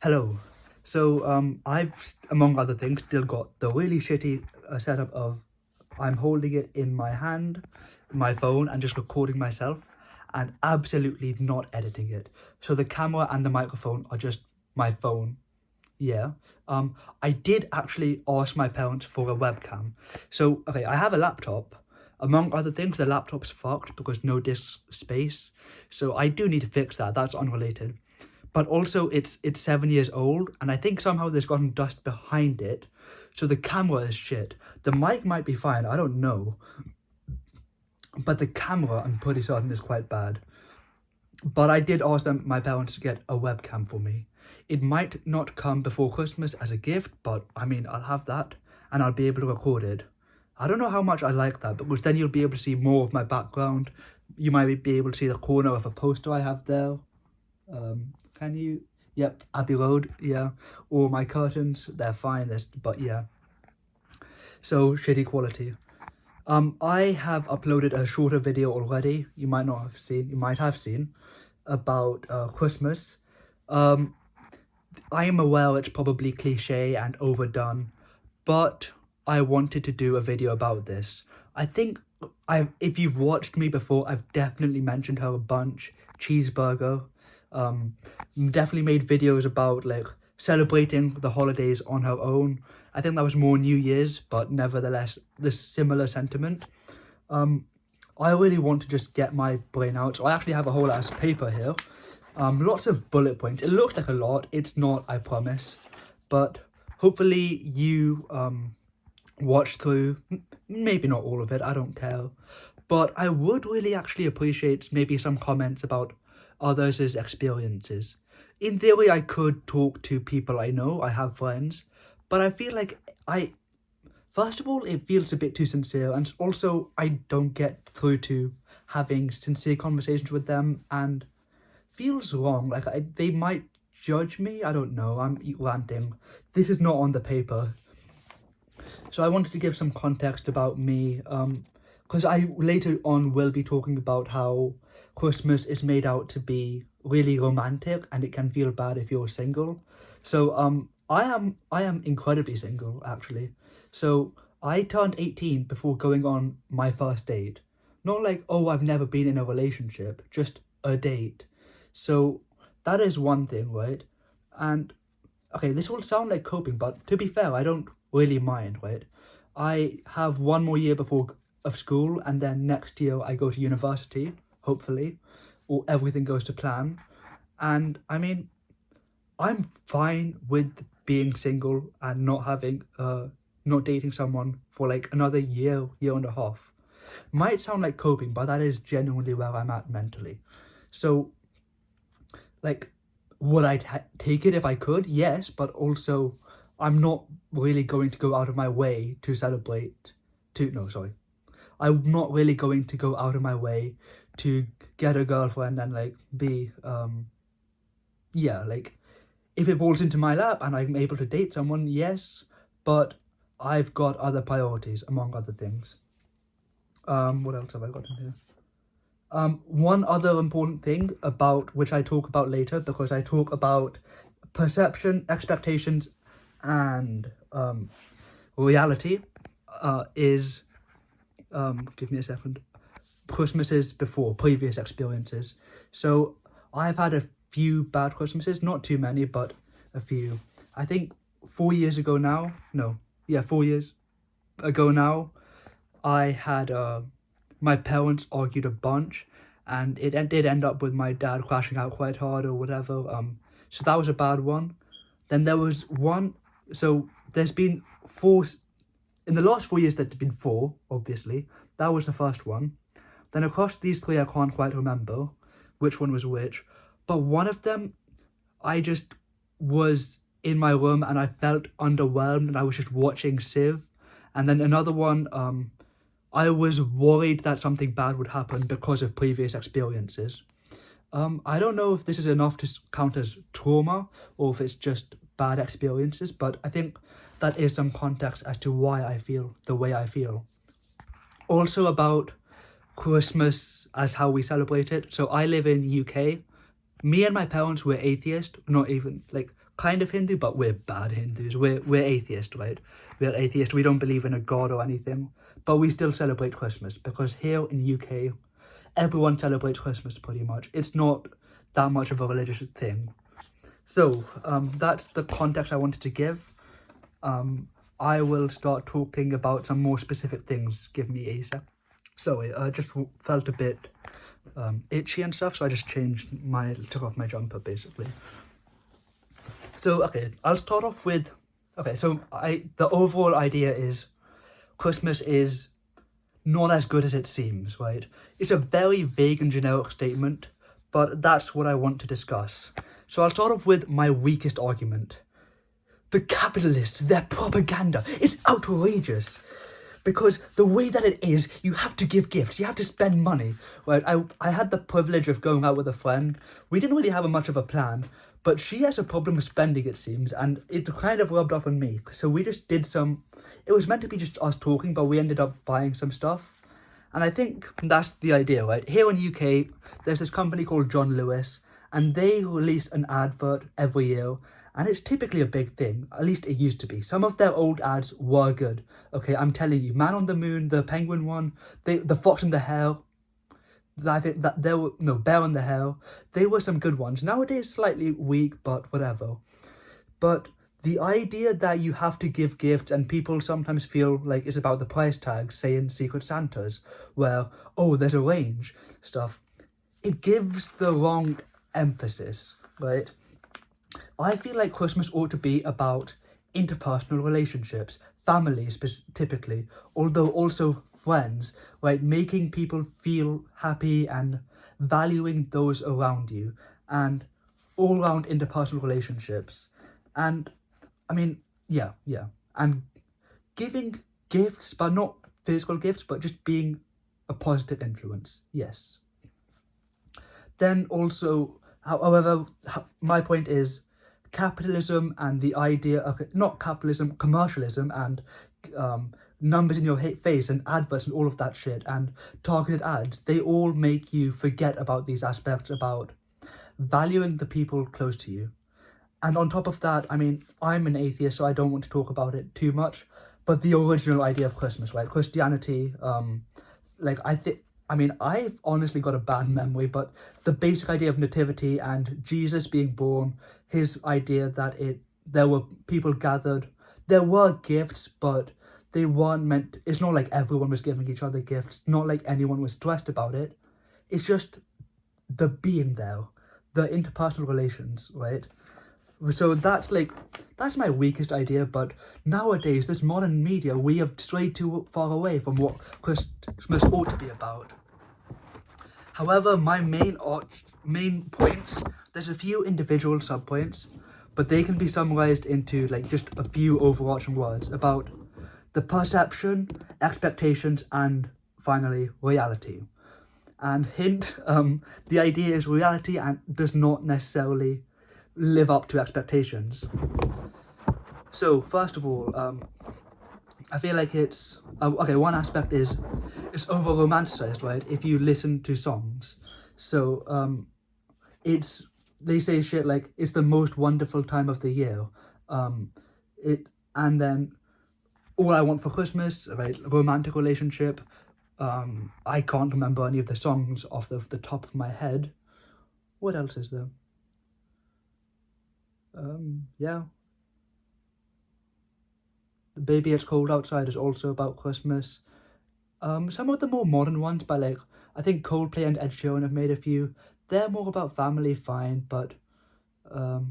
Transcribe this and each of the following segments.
Hello. I've, among other things, still got the really shitty setup of I'm holding it in my hand, my phone, and just recording myself, and absolutely not editing it. So the camera and the microphone are just my phone. Yeah. I did actually ask my parents for a webcam. So, okay, I have a laptop. Among other things, the laptop's fucked because no disk space. So I do need to fix that. That's unrelated, but also it's 7 years old, and I think somehow there's gotten dust behind it, so the camera is shit. The mic might be fine, I don't know, but the camera I'm pretty certain is quite bad. But I did ask my parents to get a webcam for me. It might not come before Christmas as a gift, but I mean, I'll have that and I'll be able to record it. I don't know how much I like that, because then you'll be able to see more of my background. You might be able to see the corner of a poster I have there. Can you? Yep, Abbey Road, yeah. Or my curtains, they're fine, but yeah. So, shitty quality. I have uploaded a shorter video already, you might have seen, about Christmas. Um, I am aware it's probably cliche and overdone, but I wanted to do a video about this. I think if you've watched me before, I've definitely mentioned her a bunch. Cheeseburger. Um, Definitely made videos about like celebrating the holidays on her own. I think that was more New Year's, but nevertheless, the similar sentiment. Um, I really want to just get my brain out, so I actually have a whole ass paper here. Lots of bullet points. It looks like a lot. It's not, I promise. But hopefully you watch through, maybe not all of it, I don't care. But I would really actually appreciate maybe some comments about others' experiences. In theory, I could talk to people I know, I have friends, but I feel like first of all, it feels a bit too sincere, and also I don't get through to having sincere conversations with them, and feels wrong. Like they might judge me. I don't know. I'm ranting. This is not on the paper, so I wanted to give some context about me. Because I later on will be talking about how Christmas is made out to be really romantic, and it can feel bad if you're single. So I am incredibly single actually. So I turned 18 before going on my first date. Not like, oh, I've never been in a relationship, just a date. So that is one thing, right? And okay, this will sound like coping, but to be fair, I don't really mind, right? I have one more year of school, and then next year I go to university, hopefully, or everything goes to plan. And I mean, I'm fine with being single and not dating someone for like another year and a half. Might sound like coping, but that is genuinely where I'm at mentally. So, like, would I take it if I could? Yes, but also I'm not really going to go out of my way to celebrate. To no, sorry, I'm not really going to go out of my way to get a girlfriend and like be yeah, like if it falls into my lap and I'm able to date someone, yes, but I've got other priorities among other things. What else have I got in here? One other important thing about which I talk about later, because I talk about perception, expectations, and reality, is give me a second. Christmases before, previous experiences. So I've had a few bad Christmases, not too many, but a few. I think 4 years ago now, no, yeah, 4 years ago now, I had my parents argued a bunch, and it did end up with my dad crashing out quite hard or whatever. So that was a bad one. Then there was one. So there's been four in the last 4 years. There's been four, obviously. That was the first one. Then across these three, I can't quite remember which one was which, but one of them, I just was in my room and I felt underwhelmed, and I was just watching Civ. And then another one, I was worried that something bad would happen because of previous experiences. I don't know if this is enough to count as trauma or if it's just bad experiences, but I think that is some context as to why I feel the way I feel. Also about Christmas as how we celebrate it. So I live in UK, me and my parents were atheist, not even like kind of Hindu, but we're bad Hindus. We're atheist, right? We're atheist. We don't believe in a god or anything, but we still celebrate Christmas because here in UK, everyone celebrates Christmas pretty much. It's not that much of a religious thing. So that's the context I wanted to give. I will start talking about some more specific things. Give me a sec. So I just felt a bit itchy and stuff, so I just took off my jumper basically. So okay, I'll start off with, so the overall idea is Christmas is not as good as it seems, right? It's a very vague and generic statement, but that's what I want to discuss. So I'll start off with my weakest argument. The capitalists, their propaganda, it's outrageous. Because the way that it is, you have to give gifts, you have to spend money. Right? I had the privilege of going out with a friend. We didn't really have much of a plan, but she has a problem with spending, it seems, and it kind of rubbed off on me. So we just did it was meant to be just us talking, but we ended up buying some stuff. And I think that's the idea, right? Here in UK, there's this company called John Lewis, and they release an advert every year. And it's typically a big thing, at least it used to be. Some of their old ads were good. Okay, I'm telling you, Man on the Moon, the Penguin one, the Fox and the Hare, I think that there were, no, Bear and the Hare, they were some good ones. Nowadays, slightly weak, but whatever. But the idea that you have to give gifts and people sometimes feel like it's about the price tag, say in Secret Santas, where, oh, there's a range, stuff. It gives the wrong emphasis, right? I feel like Christmas ought to be about interpersonal relationships, families typically, although also friends, right? Making people feel happy and valuing those around you and all around interpersonal relationships. And I mean, yeah. And giving gifts, but not physical gifts, but just being a positive influence. Yes. Then also, however, my point is, capitalism and the idea, not capitalism, commercialism and numbers in your face and adverts and all of that shit and targeted ads, they all make you forget about these aspects about valuing the people close to you. And on top of that, I mean, I'm an atheist, so I don't want to talk about it too much, but the original idea of Christmas, right? Christianity, I've honestly got a bad memory, but the basic idea of nativity and Jesus being born, his idea that there were people gathered, there were gifts, but they weren't meant, it's not like everyone was giving each other gifts, not like anyone was stressed about it. It's just the being there, the interpersonal relations, right? So that's my weakest idea, but nowadays, this modern media, we have strayed too far away from what Christmas ought to be about. However, my main points, there's a few individual sub-points, but they can be summarized into just a few overarching words about the perception, expectations, and finally, reality. And hint, the idea is reality and does not necessarily live up to expectations. So first of all, I feel like it's one aspect is it's over romanticized, right? If you listen to songs, so they say shit like it's the most wonderful time of the year, and then all I want for Christmas, right? Romantic relationship. I can't remember any of the songs off the top of my head. What else is there? Yeah. The Baby It's Cold Outside is also about Christmas. Some of the more modern ones by I think Coldplay and Ed Sheeran have made a few. They're more about family, fine, but the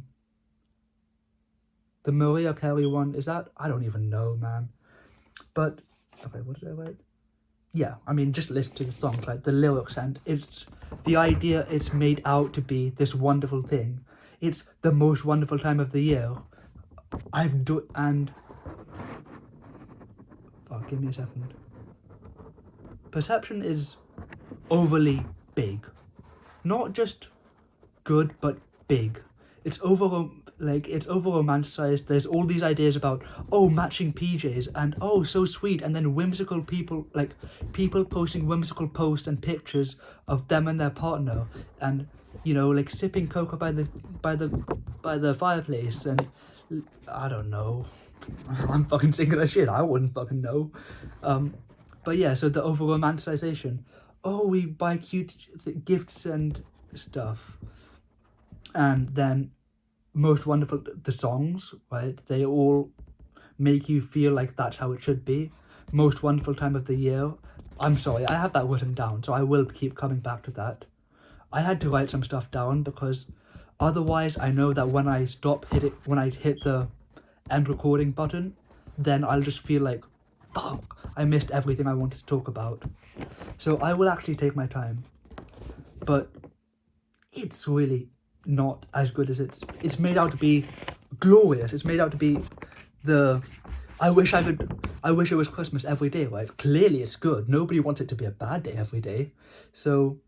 Mariah Carey one, is that? I don't even know, man. But, okay, what did I write? Yeah, I mean, just listen to the songs, right? The lyrics, and it's the idea it's made out to be this wonderful thing. It's the most wonderful time of the year. Give me a second. Perception is overly big. Not just good, but big. It's Like, it's over romanticized. There's all these ideas about, oh, matching PJs, and oh, so sweet, and then whimsical people, like people posting whimsical posts and pictures of them and their partner, and like sipping cocoa by the fireplace, and I don't know. I'm fucking sick of that shit. I wouldn't fucking know. But yeah, so the over romanticization. Oh, we buy cute gifts and stuff, and then most wonderful, the songs, right? They all make you feel like that's how it should be. Most wonderful time of the year. I'm sorry, I have that written down, so I will keep coming back to that. I had to write some stuff down because otherwise I know that when I hit the end recording button, then I'll just feel like, fuck, I missed everything I wanted to talk about. So I will actually take my time. But it's really not as good as it's made out to be glorious. It's made out to be I wish it was Christmas every day, right? Clearly it's good. Nobody wants it to be a bad day every day. So,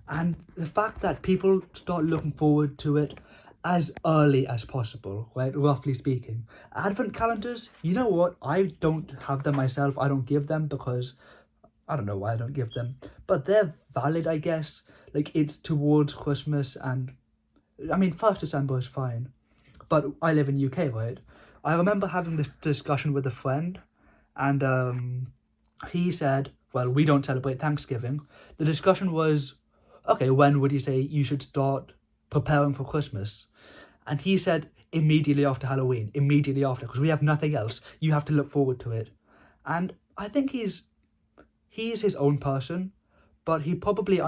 and the fact that people start looking forward to it as early as possible, right? Roughly speaking. Advent calendars, you know what? I don't have them myself. I don't give them because I don't know why I don't give them. But they're valid, I guess. Like, it's towards Christmas, and I mean, 1st December is fine. But I live in UK, right? I remember having this discussion with a friend, and he said, well, we don't celebrate Thanksgiving. The discussion was, okay, when would you say you should start preparing for Christmas? And he said, immediately after Halloween, immediately after, because we have nothing else. You have to look forward to it. And I think he's his own person, but he probably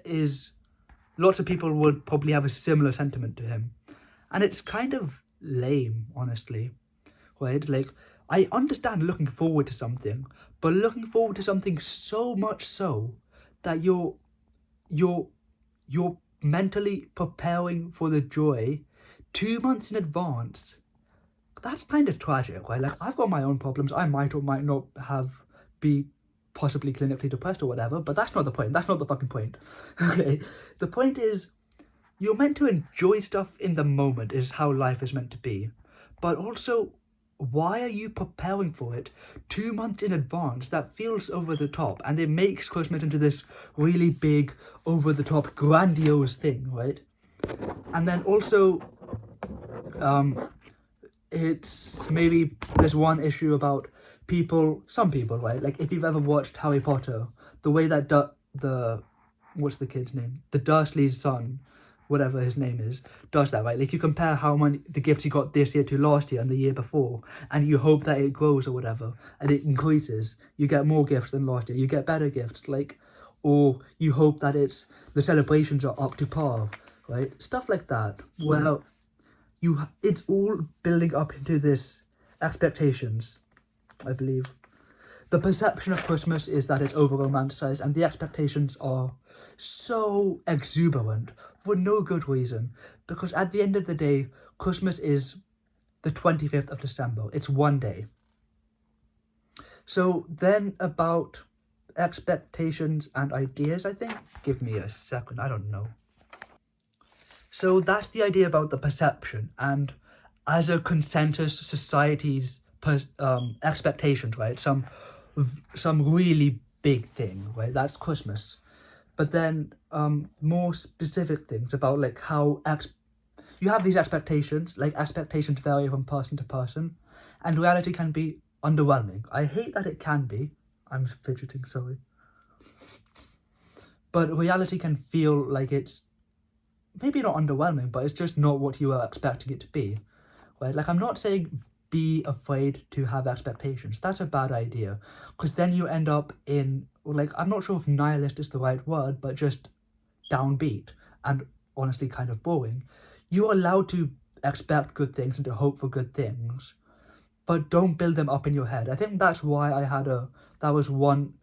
is. Lots of people would probably have a similar sentiment to him, and it's kind of lame, honestly. Right? Like, I understand looking forward to something, but looking forward to something so much so that you're mentally preparing for the joy 2 months in advance. That's kind of tragic, right? Like, I've got my own problems. I might or might not be possibly clinically depressed or whatever, but that's not the point. That's not the fucking point. Okay, the point is, you're meant to enjoy stuff in the moment, is how life is meant to be. But also, why are you preparing for it 2 months in advance? That feels over the top, and it makes Christmas into this really big, over the top, grandiose thing, right? And then also, it's maybe there's one issue about some people, right? Like, if you've ever watched Harry Potter, the way that what's the kid's name? The Dursley's son, whatever his name is, does that, right? Like, you compare how many the gifts he got this year to last year and the year before, and you hope that it grows or whatever, and it increases. You get more gifts than last year. You get better gifts, like, or you hope that the celebrations are up to par, right? Stuff like that. Well, it's all building up into this expectations, I believe. The perception of Christmas is that it's over-romanticized, and the expectations are so exuberant for no good reason. Because at the end of the day, Christmas is the 25th of December. It's one day. So then about expectations and ideas, I think. Give me a second, I don't know. So that's the idea about the perception, and as a consensus, society's expectations, right? Some really big thing, right? That's Christmas. But then more specific things about like how you have these expectations, like expectations vary from person to person, and reality can be underwhelming. I hate that it can be. I'm fidgeting, sorry. But reality can feel like it's maybe not underwhelming, but it's just not what you are expecting it to be, right? Like, I'm not saying be afraid to have expectations. That's a bad idea, because then you end up in, like, I'm not sure if nihilist is the right word, but just downbeat and honestly kind of boring. You're allowed to expect good things and to hope for good things, but don't build them up in your head. I think that's why that was one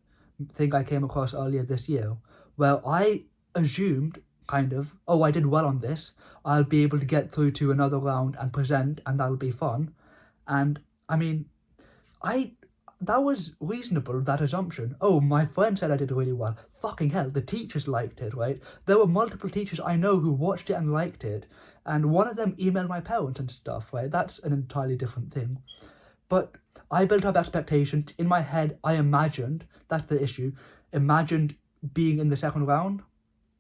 thing I came across earlier this year, where I assumed kind of, oh, I did well on this, I'll be able to get through to another round and present, and that'll be fun. And I mean, that was reasonable, that assumption. Oh, my friend said I did really well. Fucking hell, the teachers liked it, right? There were multiple teachers I know who watched it and liked it, and one of them emailed my parents and stuff, right? That's an entirely different thing. But I built up expectations. In my head, I imagined, that's the issue, imagined being in the second round,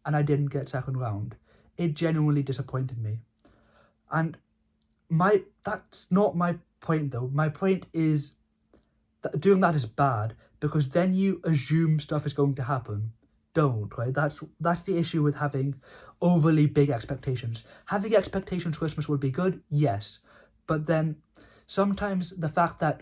and I didn't get second round. It genuinely disappointed me. And that's not my point though. My point is that doing that is bad, because then you assume stuff is going to happen. Don't, right? That's the issue with having overly big expectations. Having expectations Christmas will be good, yes. But then sometimes the fact that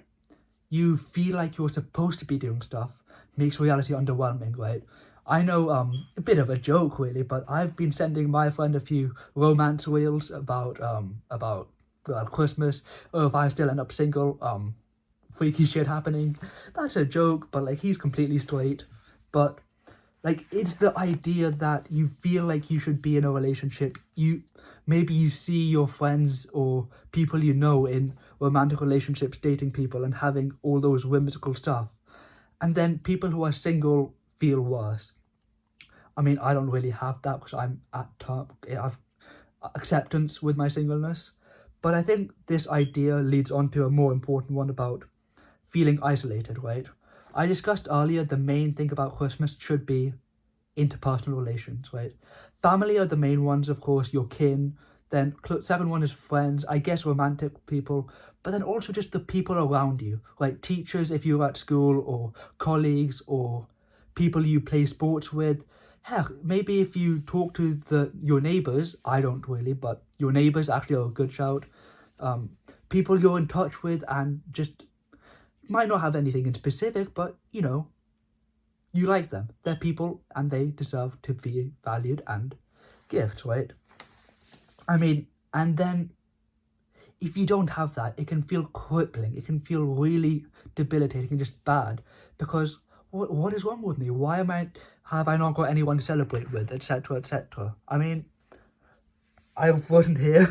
you feel like you're supposed to be doing stuff makes reality underwhelming, right? I know a bit of a joke really, but I've been sending my friend a few romance reels about Christmas, or if I still end up single, freaky shit happening. That's a joke, but like he's completely straight. But like it's the idea that you feel like you should be in a relationship. Maybe you see your friends or people you know in romantic relationships dating people and having all those whimsical stuff, and then people who are single feel worse. I mean, I don't really have that because I'm at top. I have acceptance with my singleness. But I think this idea leads on to a more important one about feeling isolated, right? I discussed earlier the main thing about Christmas should be interpersonal relations, right? Family are the main ones, of course, your kin. Then second one is friends, I guess romantic people, but then also just the people around you, like teachers if you're at school, or colleagues, or people you play sports with. Heck, maybe if you talk to your neighbours, I don't really, but your neighbours actually are a good shout. People you're in touch with and just might not have anything in specific, but you know, you like them. They're people and they deserve to be valued and gifts, right? I mean, and then if you don't have that, it can feel crippling. It can feel really debilitating and just bad, because what is wrong with me? Why have I not got anyone to celebrate with, etc., etc.? I mean, I've written here,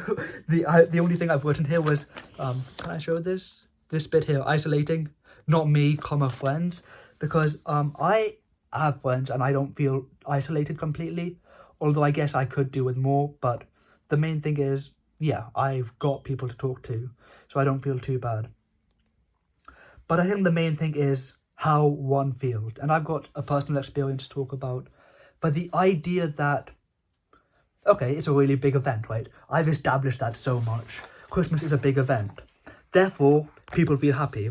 the only thing I've written here was, can I show this? This bit here, isolating, not me, friends, because I have friends and I don't feel isolated completely, although I guess I could do with more, but the main thing is, yeah, I've got people to talk to, so I don't feel too bad. But I think the main thing is how one feels, and I've got a personal experience to talk about, but the idea that, okay, it's a really big event, right? I've established that so much. Christmas is a big event. Therefore, people feel happy.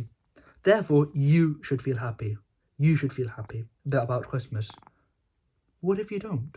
Therefore, you should feel happy. You should feel happy about Christmas. What if you don't?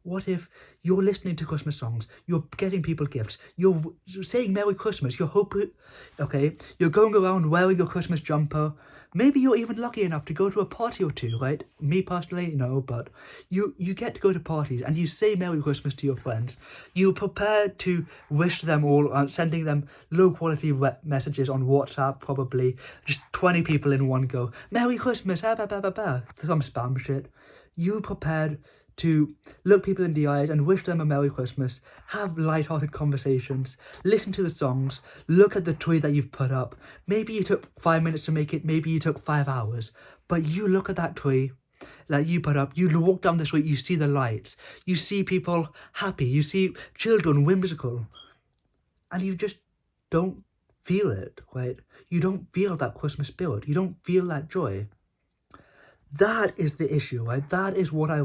What if you're listening to Christmas songs, you're getting people gifts, you're saying Merry Christmas, you're going around wearing your Christmas jumper, maybe you're even lucky enough to go to a party or two, right? Me personally, no, but you get to go to parties and you say Merry Christmas to your friends. You're prepared to wish them all, sending them low quality messages on WhatsApp, probably, just 20 people in one go, Merry Christmas, some spam shit. You're prepared to look people in the eyes and wish them a Merry Christmas, have light-hearted conversations, listen to the songs, look at the tree that you've put up. Maybe you took 5 minutes to make it, maybe you took 5 hours, but you look at that tree that you put up, you walk down the street, you see the lights, you see people happy, you see children whimsical, and you just don't feel it, right? You don't feel that Christmas spirit, you don't feel that joy. That is the issue, right? That is what I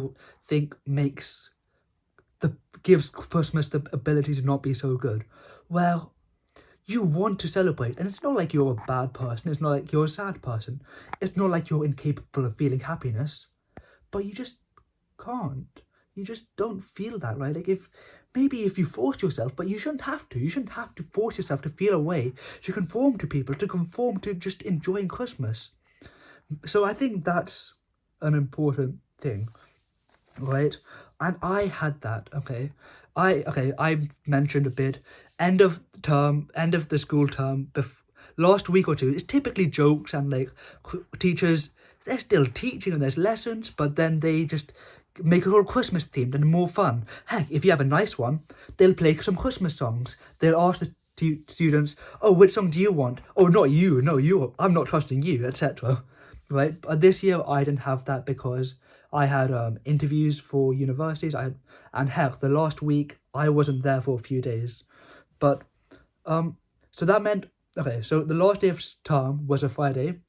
think gives Christmas the ability to not be so good. Well, you want to celebrate, and it's not like you're a bad person, it's not like you're a sad person, it's not like you're incapable of feeling happiness, but you just can't. You just don't feel that, right? Like if you force yourself, but you shouldn't have to force yourself to feel a way, to conform to people, to conform to just enjoying Christmas. So I think that's an important thing, right? And I had that, okay? I mentioned a bit, end of the school term, last week or two, it's typically jokes and like teachers, they're still teaching and there's lessons, but then they just make it all Christmas themed and more fun. Heck, if you have a nice one, they'll play some Christmas songs. They'll ask the students, oh, which song do you want? Oh, not you, no, you, I'm not trusting you, etc. Right? But this year I didn't have that because I had interviews for universities. And heck, the last week I wasn't there for a few days. But so that meant, okay, so the last day of term was a Friday.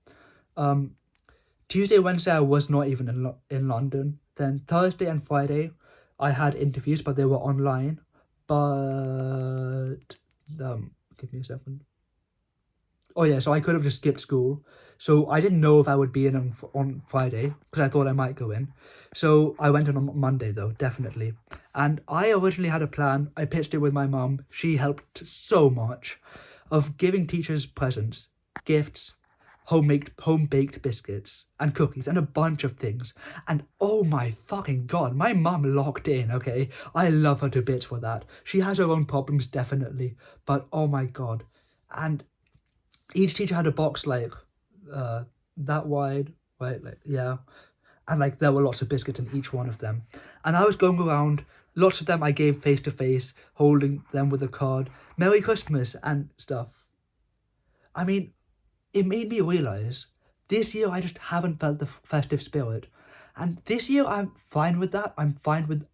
Tuesday, Wednesday I was not even in London. Then Thursday and Friday I had interviews, but they were online. But give me a second. Oh yeah, so I could have just skipped school. So I didn't know if I would be in on Friday because I thought I might go in. So I went in on Monday though, definitely. And I originally had a plan. I pitched it with my mum. She helped so much, of giving teachers presents, gifts, home baked biscuits and cookies and a bunch of things. And oh my fucking god, my mum locked in. Okay, I love her to bits for that. She has her own problems, definitely, but oh my god. And each teacher had a box like that wide, right? Like, yeah. And like there were lots of biscuits in each one of them. And I was going around, lots of them I gave face to face, holding them with a card, Merry Christmas and stuff. I mean, it made me realise this year I just haven't felt the festive spirit. And this year I'm fine with that. I'm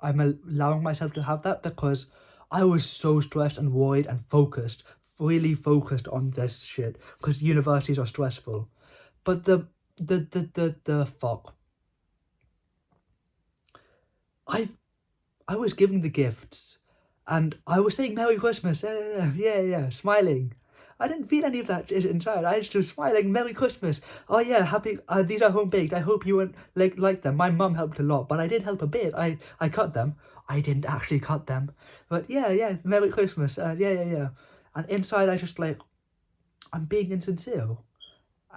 allowing myself to have that because I was so stressed and worried and focused, really focused on this shit because universities are stressful. But the fuck. I was giving the gifts and I was saying Merry Christmas, yeah, smiling. I didn't feel any of that inside. I was just smiling, Merry Christmas. Oh yeah, happy. These are home baked. I hope you won't like them. My mum helped a lot, but I did help a bit. I cut them. I didn't actually cut them, but yeah, Merry Christmas. Yeah. And inside, I just like, I'm being insincere,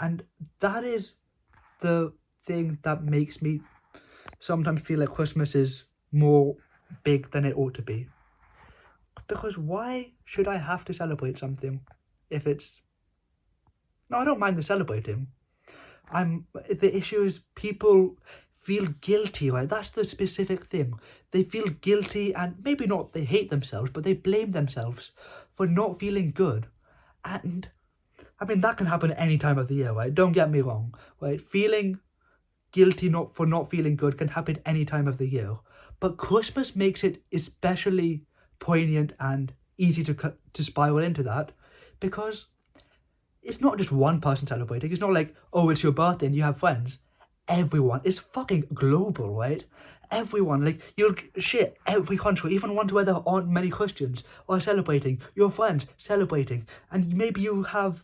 and that is the thing that makes me sometimes feel like Christmas is more big than it ought to be. Because why should I have to celebrate something if it's... No, I don't mind the celebrating. The issue is people feel guilty, right? That's the specific thing. They feel guilty and maybe not they hate themselves, but they blame themselves for not feeling good. And I mean, that can happen at any time of the year, right? Don't get me wrong, right? Feeling guilty for not feeling good can happen any time of the year. But Christmas makes it especially poignant and easy to spiral into that because it's not just one person celebrating. It's not like, oh, it's your birthday and you have friends. Everyone. It's fucking global, right? Everyone, like, every country, even ones where there aren't many Christians, are celebrating. Your friends celebrating. And maybe you have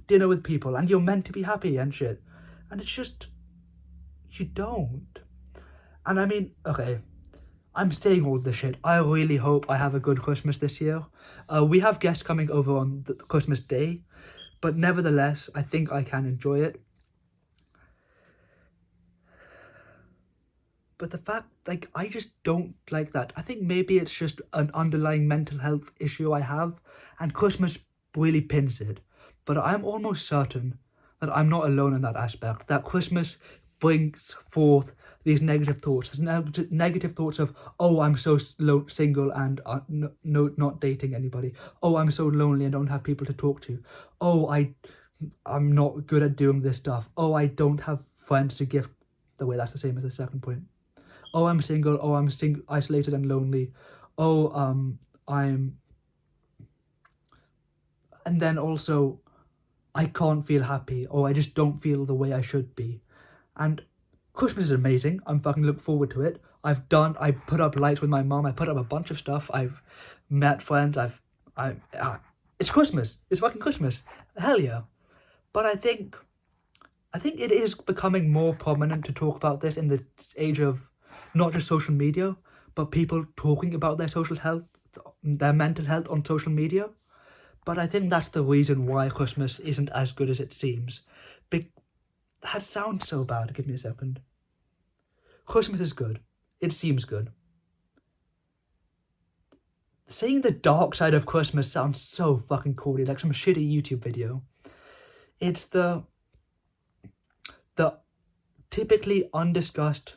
dinner with people and you're meant to be happy and shit. And it's just, you don't. And I mean, okay, I'm saying all this shit. I really hope I have a good Christmas this year. We have guests coming over on the Christmas Day, but nevertheless, I think I can enjoy it. But the fact, like, I just don't like that. I think maybe it's just an underlying mental health issue I have, and Christmas really pins it. But I'm almost certain that I'm not alone in that aspect, that Christmas brings forth these negative thoughts, negative thoughts of, oh, I'm so single and not dating anybody. Oh, I'm so lonely and don't have people to talk to. Oh, I'm not good at doing this stuff. Oh, I don't have friends to gift. The way that's the same as the second point. Oh, I'm single. Oh, I'm isolated and lonely. Oh, I'm... And then also, I can't feel happy, or I just don't feel the way I should be. And Christmas is amazing. I'm fucking looking forward to it. I put up lights with my mum. I put up a bunch of stuff. I've met friends. It's Christmas. It's fucking Christmas. Hell yeah. But I think it is becoming more prominent to talk about this in the age of not just social media, but people talking about their social health, their mental health on social media. But I think that's the reason why Christmas isn't as good as it seems. That sounds so bad. Give me a second. Christmas is good. It seems good. Saying the dark side of Christmas sounds so fucking corny, like some shitty YouTube video. It's the typically undiscussed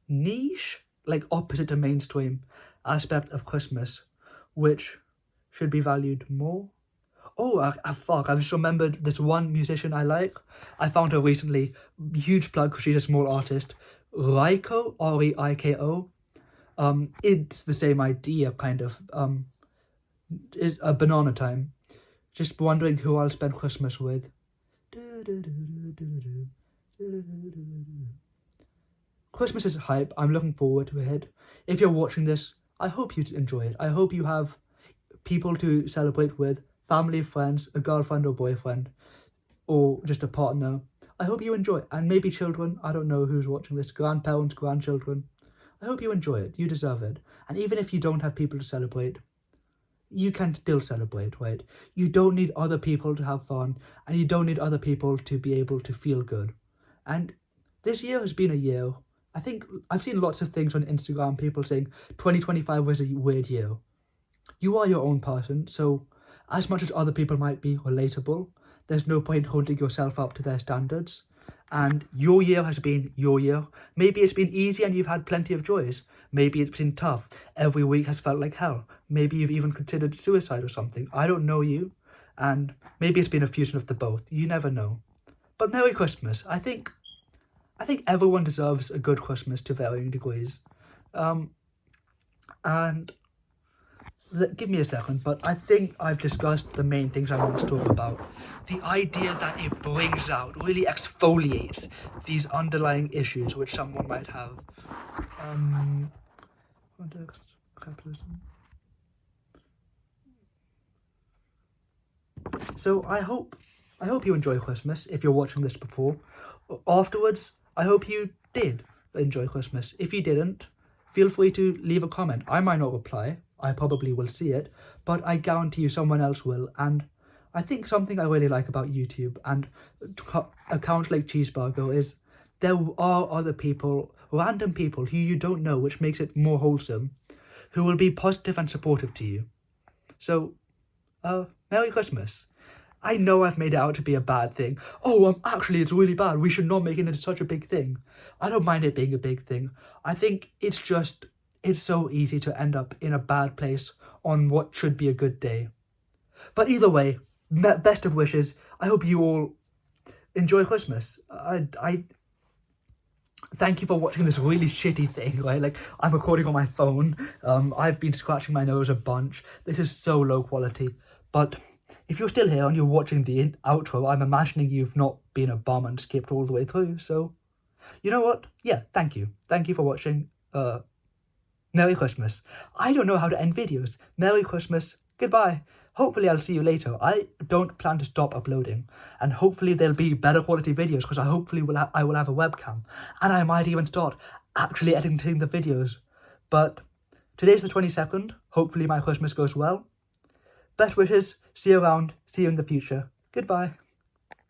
niche, like opposite to mainstream aspect of Christmas, which should be valued more. Oh, fuck, I just remembered this one musician I like. I found her recently. Huge plug because she's a small artist. Reiko, Reiko. It's the same idea, kind of. It's a banana time. Just wondering who I'll spend Christmas with. Christmas is hype. I'm looking forward to it. If you're watching this, I hope you enjoy it. I hope you have people to celebrate with, family, friends, a girlfriend or boyfriend, or just a partner. I hope you enjoy it. And maybe children. I don't know who's watching this. Grandparents, grandchildren. I hope you enjoy it. You deserve it. And even if you don't have people to celebrate, you can still celebrate, right? You don't need other people to have fun, and you don't need other people to be able to feel good. And this year has been a year. I think I've seen lots of things on Instagram, people saying 2025 was a weird year. You are your own person, so as much as other people might be relatable, there's no point holding yourself up to their standards. And your year has been your year. Maybe it's been easy and you've had plenty of joys. Maybe it's been tough. Every week has felt like hell. Maybe you've even considered suicide or something. I don't know you. And maybe it's been a fusion of the both. You never know. But Merry Christmas. I think everyone deserves a good Christmas to varying degrees. And give me a second, but I think I've discussed the main things I want to talk about. The idea that it brings out, really exfoliates these underlying issues which someone might have. Context, capitalism. So I hope you enjoy Christmas if you're watching this before. Afterwards, I hope you did enjoy Christmas. If you didn't, feel free to leave a comment. I might not reply. I probably will see it, but I guarantee you someone else will. And I think something I really like about YouTube and accounts like Cheeseburger is there are other people, random people who you don't know, which makes it more wholesome, who will be positive and supportive to you. So, Merry Christmas. I know I've made it out to be a bad thing. Oh, actually, it's really bad. We should not make it into such a big thing. I don't mind it being a big thing. I think it's so easy to end up in a bad place on what should be a good day. But either way, best of wishes. I hope you all enjoy Christmas. I thank you for watching this really shitty thing, right? Like, I'm recording on my phone. I've been scratching my nose a bunch. This is so low quality. But if you're still here and you're watching the outro, I'm imagining you've not been a bum and skipped all the way through. So, you know what? Yeah, thank you. Thank you for watching. Merry Christmas. I don't know how to end videos. Merry Christmas. Goodbye. Hopefully I'll see you later. I don't plan to stop uploading. And hopefully there'll be better quality videos because I will have a webcam. And I might even start actually editing the videos. But today's the 22nd. Hopefully my Christmas goes well. Best wishes. See you around. See you in the future. Goodbye.